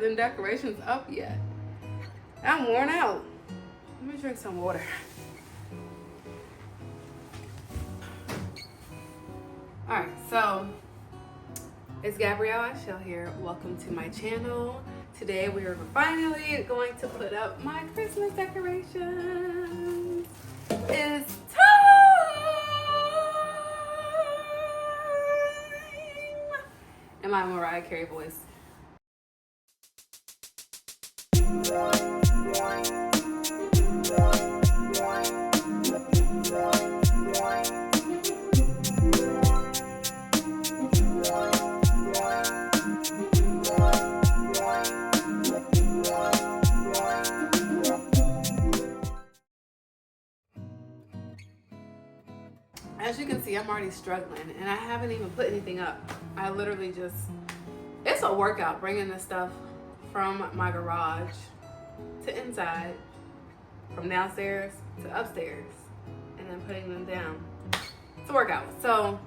them decorations up yet. I'm worn out. Let me drink some water. Alright, so it's Gabrielle Ishell here. Welcome to my channel. Today we are finally going to put up my Christmas decorations. It's time! In my Mariah Carey voice. As you can see, I'm already struggling and I haven't even put anything up. I literally just, it's a workout bringing this stuff from my garage to inside, from downstairs to upstairs, and then putting them down. It's a workout. So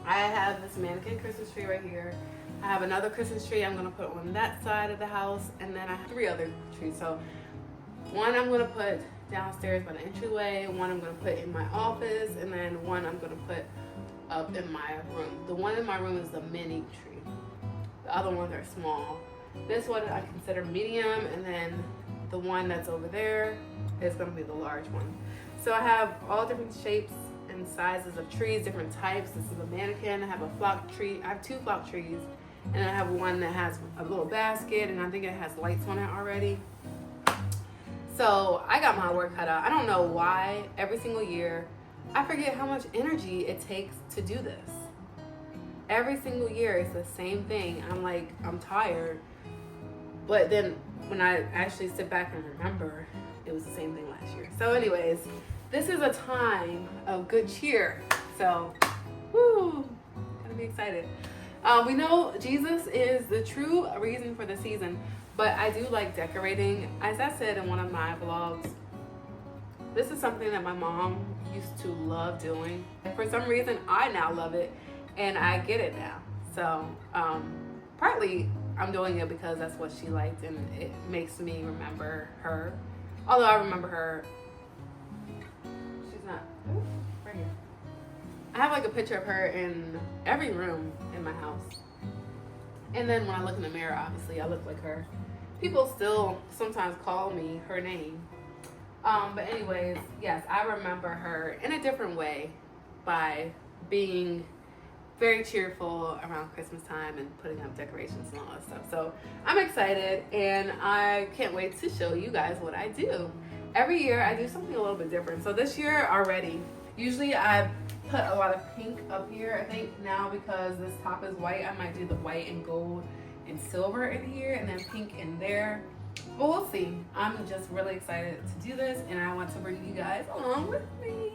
I have this mannequin Christmas tree right here. I have another Christmas tree I'm gonna put on that side of the house, and then I have 3 other trees. So one I'm gonna put downstairs by the entryway, one I'm gonna put in my office, and then one I'm gonna put up in my room. The one in my room is the mini tree. The other ones are small. This one I consider medium, and then the one that's over there is gonna be the large one. So I have all different shapes and sizes of trees, different types. This is a mannequin. I have a flock tree. I have 2 flock trees, and I have one that has a little basket, and I think it has lights on it already. So I got my work cut out. I don't know why every single year I forget how much energy it takes to do this. Every single year it's the same thing. I'm like, I'm tired. But then when I actually sit back and remember, it was the same thing last year. So anyways, this is a time of good cheer. So, woo, gonna be excited. We know Jesus is the true reason for the season. But I do like decorating. As I said in one of my vlogs, this is something that my mom used to love doing. And for some reason, I now love it, and I get it now. So partly I'm doing it because that's what she liked, and it makes me remember her. Although I remember her, she's not, ooh, right here. I have like a picture of her in every room in my house. And then when I look in the mirror, obviously I look like her. People still sometimes call me her name. But anyways, yes, I remember her in a different way by being very cheerful around Christmas time and putting up decorations and all that stuff. So I'm excited, and I can't wait to show you guys what I do. Every year I do something a little bit different. So this year already, usually I put a lot of pink up here. I think now because this top is white, I might do the white and gold and silver in here, and then pink in there. But we'll see. I'm just really excited to do this, and I want to bring you guys along with me.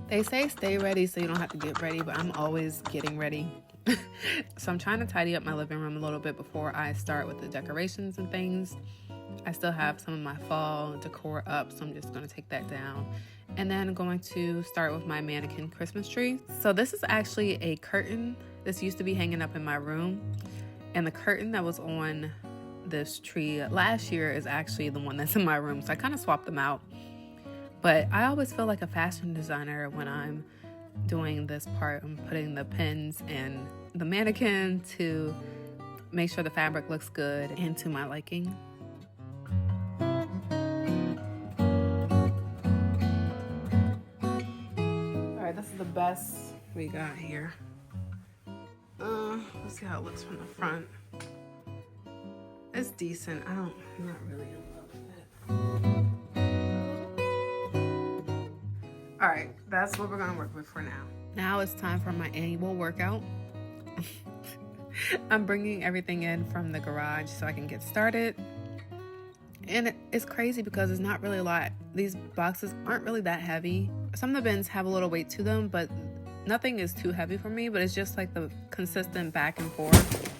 They say stay ready so you don't have to get ready, but I'm always getting ready. So I'm trying to tidy up my living room a little bit before I start with the decorations and things. I still have some of my fall decor up, so I'm just going to take that down. And then I'm going to start with my mannequin Christmas tree. So this is actually a curtain. This used to be hanging up in my room. And the curtain that was on this tree last year is actually the one that's in my room. So I kind of swapped them out. But I always feel like a fashion designer when I'm doing this part. I'm putting the pins and the mannequin to make sure the fabric looks good and to my liking. Alright, this is the best we got here. Let's see how it looks from the front. It's decent. I'm not really in love with it. Alright, that's what we're gonna work with for now. Now it's time for my annual workout. I'm bringing everything in from the garage so I can get started. And it's crazy because it's not really a lot. These boxes aren't really that heavy. Some of the bins have a little weight to them, but nothing is too heavy for me, but it's just like the consistent back and forth.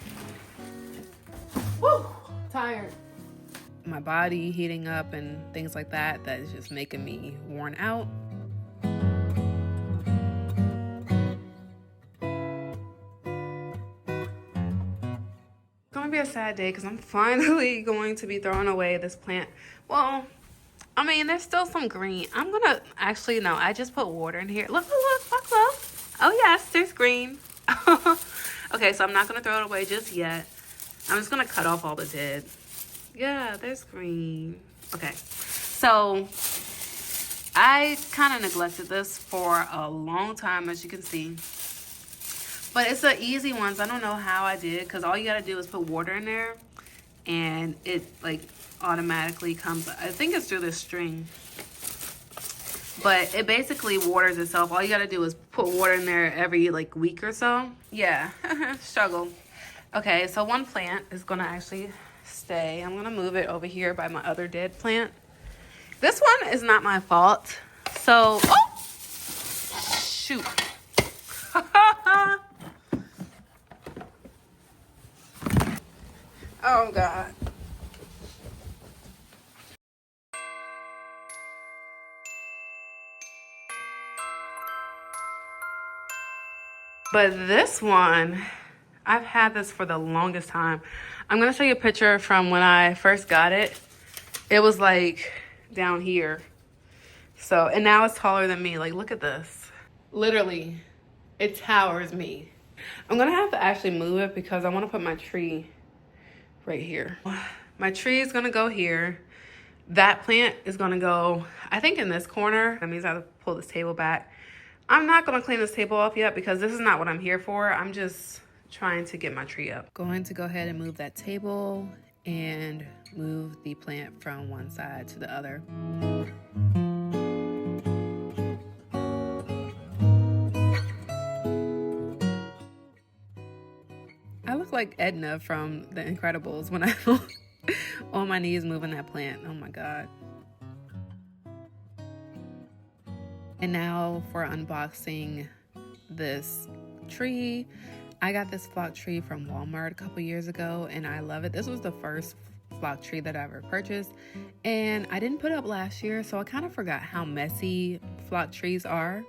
Woo! Tired. My body heating up and things like that, that is just making me worn out. It's gonna be be a sad day because I'm finally going to be throwing away this plant. Well, I mean, there's still some green. I'm gonna, actually, no, I just put water in here. Look, close. Oh yes, there's green. Okay, so I'm not gonna throw it away just yet. I'm just gonna cut off all the dead. Yeah, there's green. Okay, so I kind of neglected this for a long time, as you can see. But it's the easy ones. I don't know how I did, because all you gotta do is put water in there and it like automatically comes. I think it's through this string, but it basically waters itself. All you gotta do is put water in there every like week or so. Yeah. Struggle. Okay, so one plant is gonna actually stay. I'm gonna move it over here by my other dead plant. This one is not my fault, so oh shoot. Oh God. But this one, I've had this for the longest time. I'm gonna show you a picture from when I first got it. It was like down here. So, and now it's taller than me. Like, look at this. Literally, it towers me. I'm gonna have to actually move it because I wanna put my tree right here. My tree is gonna go here. That plant is gonna go, I think, in this corner. That means I have to pull this table back. I'm not gonna clean this table off yet because this is not what I'm here for. I'm just trying to get my tree up. Going to go ahead and move that table and move the plant from one side to the other. I look like Edna from The Incredibles when I'm on my knees moving that plant. Oh my God. And now for unboxing this tree. I got this flock tree from Walmart a couple years ago and I love it. This was the first flock tree that I ever purchased and I didn't put it up last year, so I kind of forgot how messy flock trees are.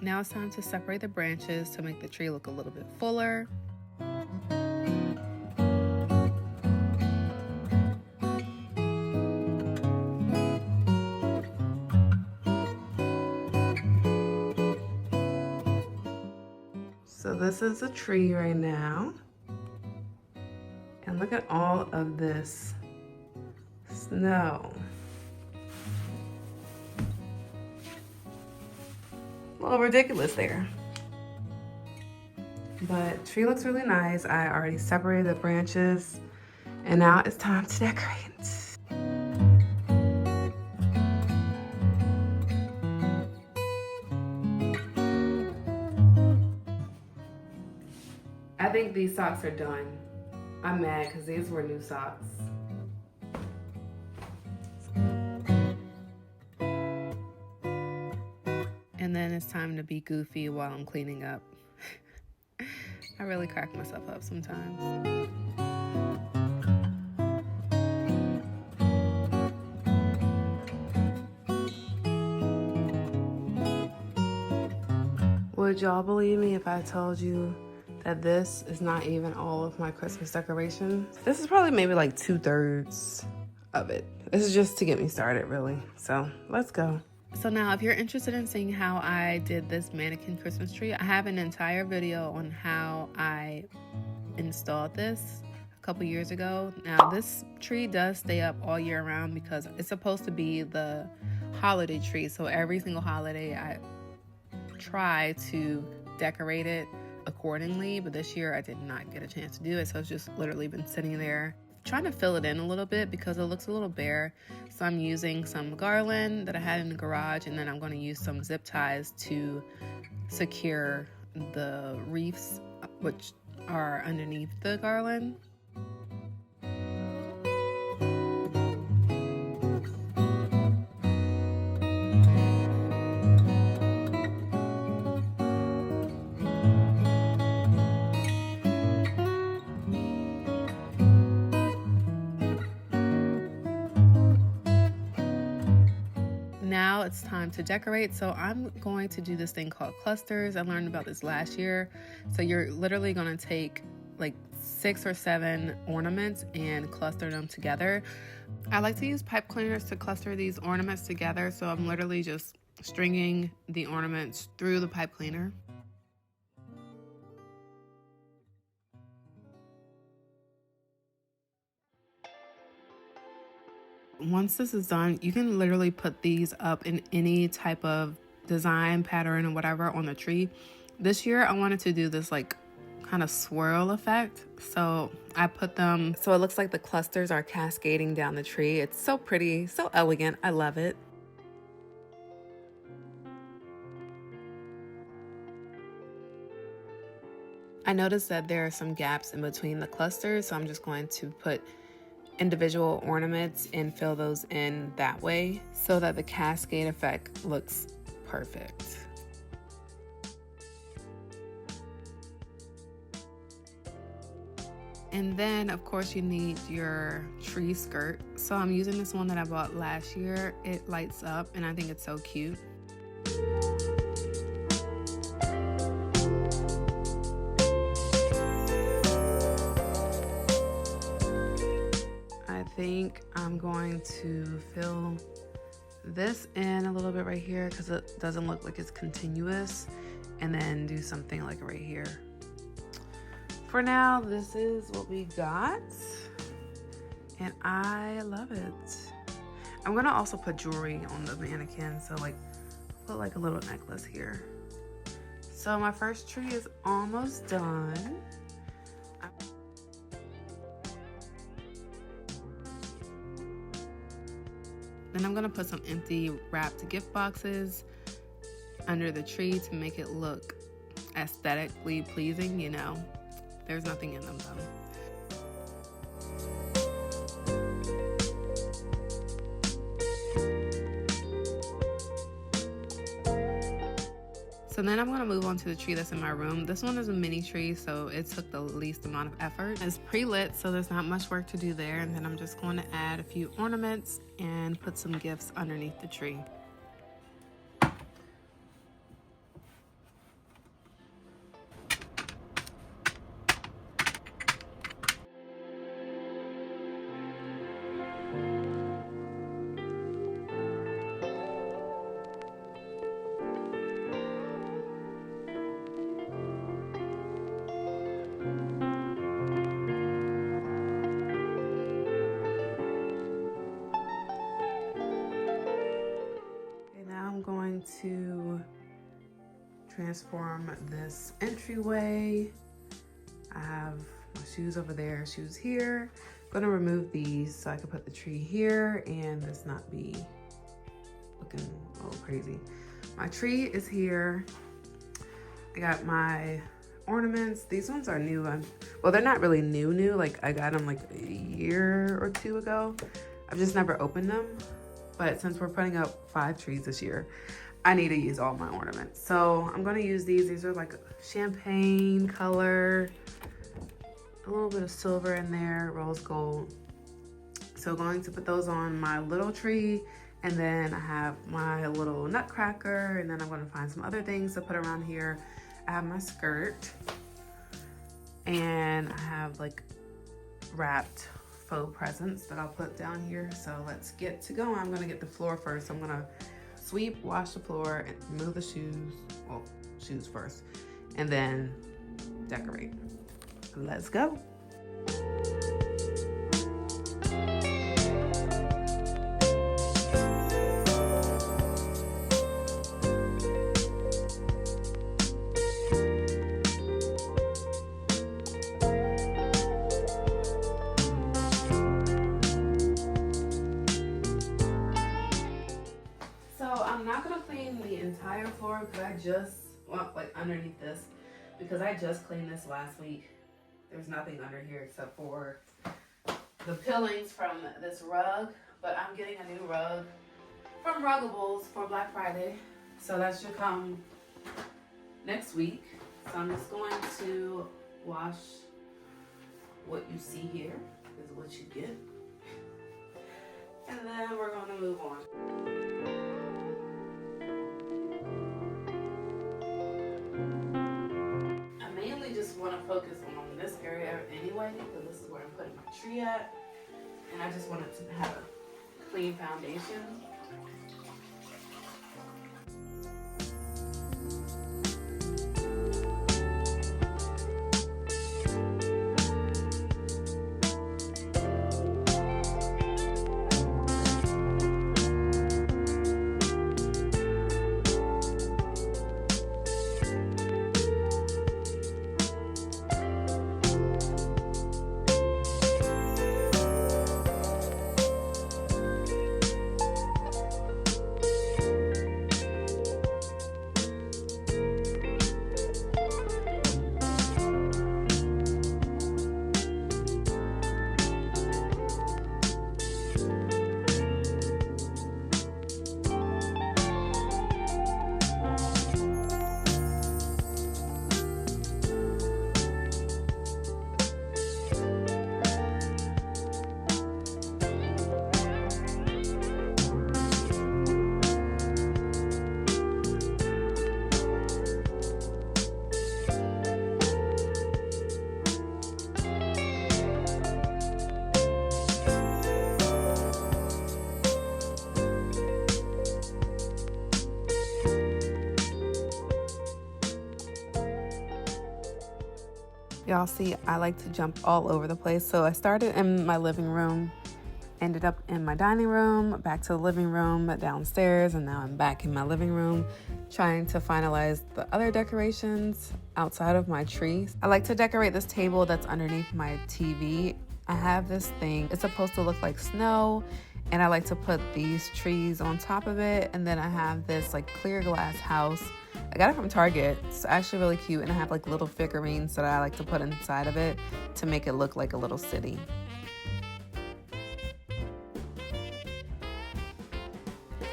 Now it's time to separate the branches to make the tree look a little bit fuller. So this is a tree right now. And look at all of this snow. A little ridiculous there. But tree looks really nice. I already separated the branches and now it's time to decorate. I think these socks are done. I'm mad because these were new socks. And then it's time to be goofy while I'm cleaning up. I really crack myself up sometimes. Would y'all believe me if I told you that this is not even all of my Christmas decorations? This is probably maybe like 2/3 of it. This is just to get me started, really. So let's go. So now if you're interested in seeing how I did this mannequin Christmas tree, I have an entire video on how I installed this a couple years ago. Now this tree does stay up all year round because it's supposed to be the holiday tree. So every single holiday I try to decorate it accordingly, but this year I did not get a chance to do it. So it's just literally been sitting there trying to fill it in a little bit because it looks a little bare. So I'm using some garland that I had in the garage, and then I'm going to use some zip ties to secure the wreaths which are underneath the garland. now it's time to decorate. So I'm going to do this thing called clusters. I learned about this last year. So you're literally going to take like 6 or 7 ornaments and cluster them together. I like to use pipe cleaners to cluster these ornaments together. So I'm literally just stringing the ornaments through the pipe cleaner. Once this is done, you can literally put these up in any type of design pattern or whatever on the tree. This year I wanted to do this like kind of swirl effect, so I put them so it looks like the clusters are cascading down the tree. It's so pretty, so elegant. I love it. I noticed that there are some gaps in between the clusters, so I'm just going to put individual ornaments and fill those in that way so that the cascade effect looks perfect. And then of course you need your tree skirt. So I'm using this one that I bought last year. It lights up and I think it's so cute. I think I'm going to fill this in a little bit right here because it doesn't look like it's continuous, and then do something like right here. For now, this is what we got and I love it. I'm gonna also put jewelry on the mannequin, so like put like a little necklace here. So my first tree is almost done. Then I'm gonna put some empty wrapped gift boxes under the tree to make it look aesthetically pleasing, you know. There's nothing in them though. So then I'm gonna move on to the tree that's in my room. This one is a mini tree, so it took the least amount of effort. It's pre-lit, so there's not much work to do there. And then I'm just going to add a few ornaments and put some gifts underneath the tree. To transform this entryway. I have my shoes over there, shoes here. I'm gonna remove these so I can put the tree here and this not be looking a little crazy. My tree is here. I got my ornaments. These ones are new. Well, they're not really new. Like I got them like a year or 2 ago. I've just never opened them. But since we're putting up 5 trees this year, I need to use all my ornaments. So I'm gonna use these. These are like champagne color, a little bit of silver in there, rose gold. So going to put those on my little tree, and then I have my little nutcracker, and then I'm gonna find some other things to put around here. I have my skirt, and I have like wrapped faux presents that I'll put down here. So let's get to going. I'm gonna get the floor first. I'm gonna sweep, wash the floor, and remove the shoes. Well, shoes first, and then decorate. Let's go. Entire floor because I just like underneath this because I just cleaned this last week. There's nothing under here except for the peelings from this rug, but I'm getting a new rug from Ruggables for Black Friday, so that should come next week. So I'm just going to wash. What you see here is what you get, and then we're going to move on. tree at, and I just wanted to have a clean foundation. Y'all see, I like to jump all over the place. So I started in my living room, ended up in my dining room, back to the living room, downstairs, and now I'm back in my living room trying to finalize the other decorations outside of my tree. I like to decorate this table that's underneath my TV. I have this thing, it's supposed to look like snow, and I like to put these trees on top of it, and then I have this like clear glass house. I got it from Target. It's actually really cute, and I have like little figurines that I like to put inside of it to make it look like a little city.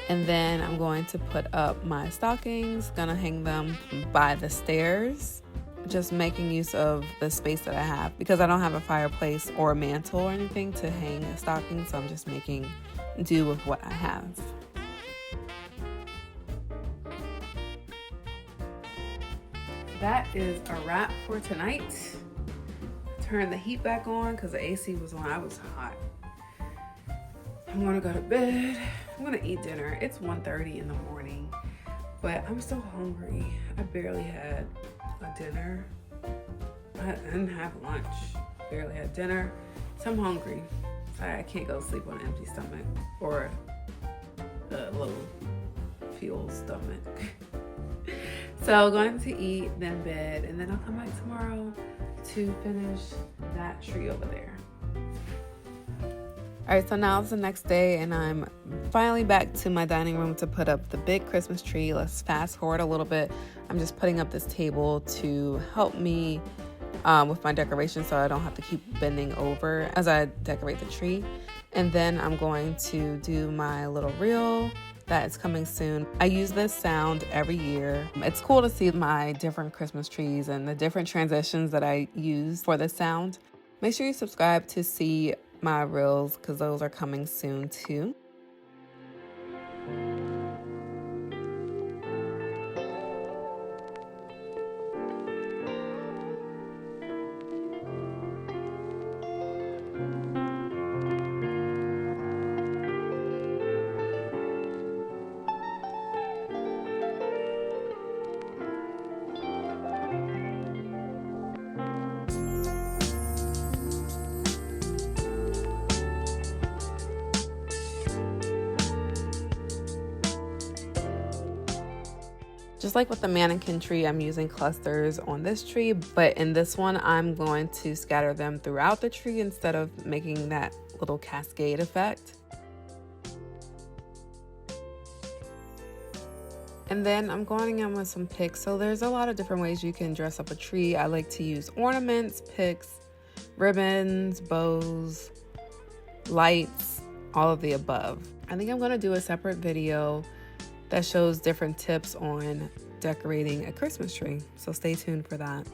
And then I'm going to put up my stockings, gonna hang them by the stairs, just making use of the space that I have because I don't have a fireplace or a mantle or anything to hang a stocking, so I'm just making do with what I have. That is a wrap for tonight. Turn the heat back on because the AC was on. I was hot. I'm gonna go to bed. I'm gonna eat dinner. It's 1:30 in the morning, but I'm still hungry. I barely had a dinner. I didn't have lunch. Barely had dinner. So I'm hungry. I can't go to sleep on an empty stomach or a low fuel stomach. So going to eat, then bed, and then I'll come back tomorrow to finish that tree over there. All right, so now it's the next day, and I'm finally back to my dining room to put up the big Christmas tree. Let's fast forward a little bit. I'm just putting up this table to help me with my decoration so I don't have to keep bending over as I decorate the tree. And then I'm going to do my little reel that is coming soon. I use this sound every year. It's cool to see my different Christmas trees and the different transitions that I use for this sound. Make sure you subscribe to see my reels because those are coming soon too. Just like with the mannequin tree, I'm using clusters on this tree, but in this one, I'm going to scatter them throughout the tree instead of making that little cascade effect. And then I'm going in with some picks. So there's a lot of different ways you can dress up a tree. I like to use ornaments, picks, ribbons, bows, lights, all of the above. I think I'm going to do a separate video that shows different tips on decorating a Christmas tree. So stay tuned for that.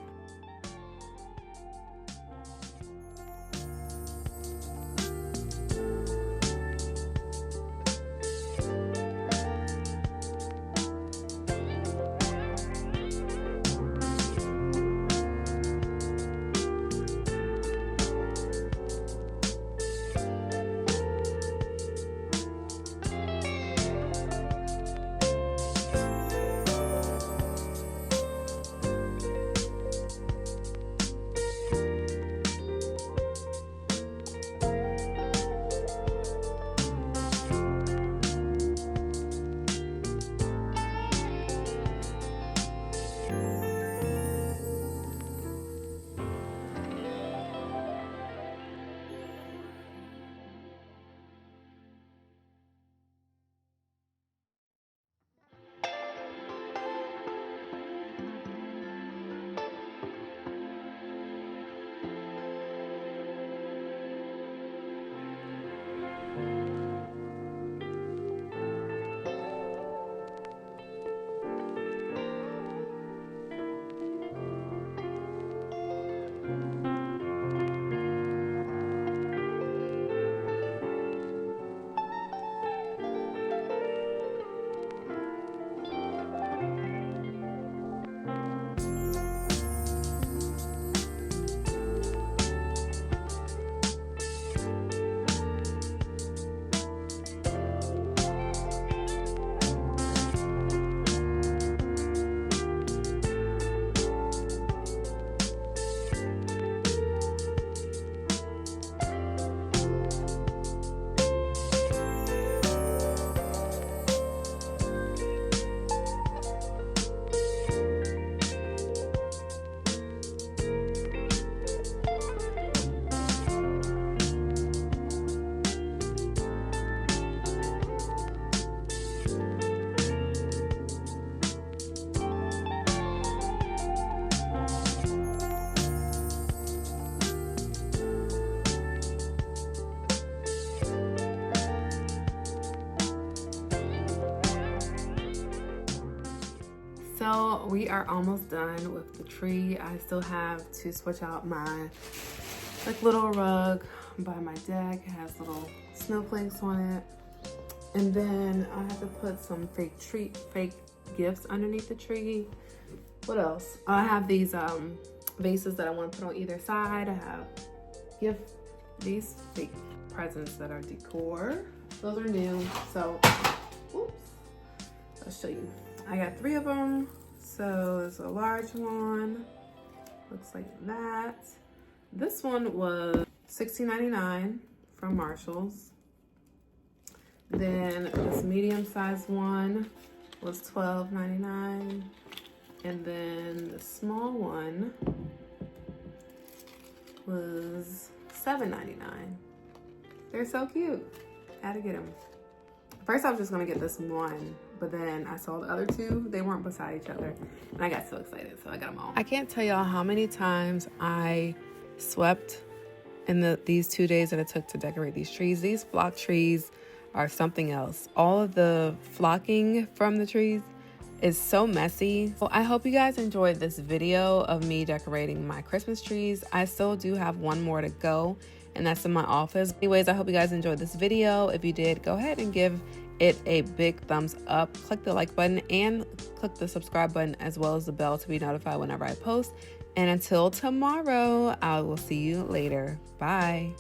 So we are almost done with the tree. I still have to switch out my like little rug by my deck. It has little snowflakes on it. And then I have to put some fake gifts underneath the tree. What else? I have these vases that I want to put on either side. I have these fake presents that are decor. Those are new. So, oops. I'll show you. I got 3 of them. So there's a large one. Looks like that. This one was $16.99 from Marshall's. Then this medium-sized one was $12.99. And then the small one was $7.99. They're so cute. Had to get them. First I was just gonna get this one, but then I saw the other 2. They weren't beside each other, and I got so excited, so I got them all. I can't tell y'all how many times I swept in these 2 days that it took to decorate these trees. These flock trees are something else. All of the flocking from the trees is so messy. Well, I hope you guys enjoyed this video of me decorating my Christmas trees. I still do have one more to go, and that's in my office. Anyways, I hope you guys enjoyed this video. If you did, go ahead and give it a big thumbs up. Click the like button and click the subscribe button, as well as the bell to be notified whenever I post. And until tomorrow, I will see you later. Bye.